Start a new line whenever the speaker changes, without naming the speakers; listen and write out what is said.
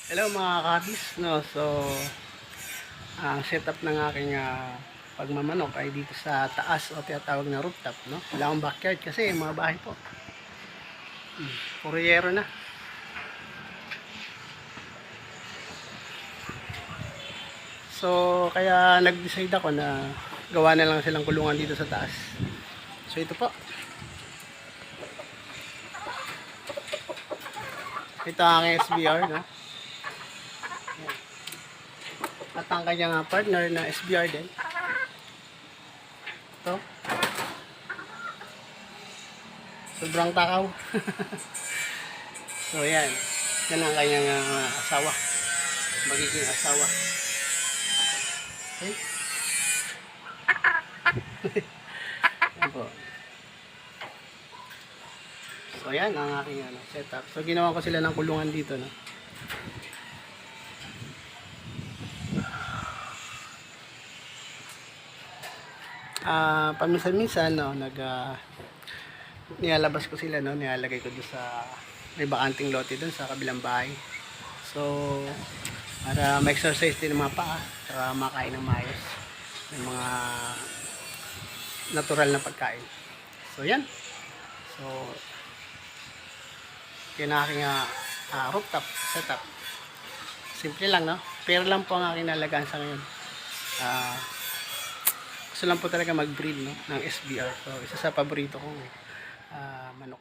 Hello mga kabis, no? So, ang setup ng aking pagmamanok ay dito sa taas o tinatawag na rooftop, no? Wala akong backyard kasi mga bahay po. Puro yero na. So, kaya nag-decide ako na gawa na lang silang kulungan dito sa taas. So, ito po. Ito ang aking SBR, no? At ang kanyang partner na SBR din. Ito. Sobrang takaw. So, yan. Yan ang kanyang asawa. Magiging asawa. Okay? Yan po. So, yan ang aking setup. So, ginawa ko sila ng kulungan dito, no? Paminsan-minsan, no, nilalabas ko sila, no, nilalagay ko doon sa may bakanting lote doon sa kabilang bahay. So, para ma-exercise din ng mga paa, para makain ng maayos ng mga natural na pagkain. So, yan. So, yun ang aking rooftop setup. Simple lang, no? Pero lang po ang aking nalagaan sa ngayon. Gusto lang po talaga mag-breed, no, ng SBR. So, isa sa paborito kong manok.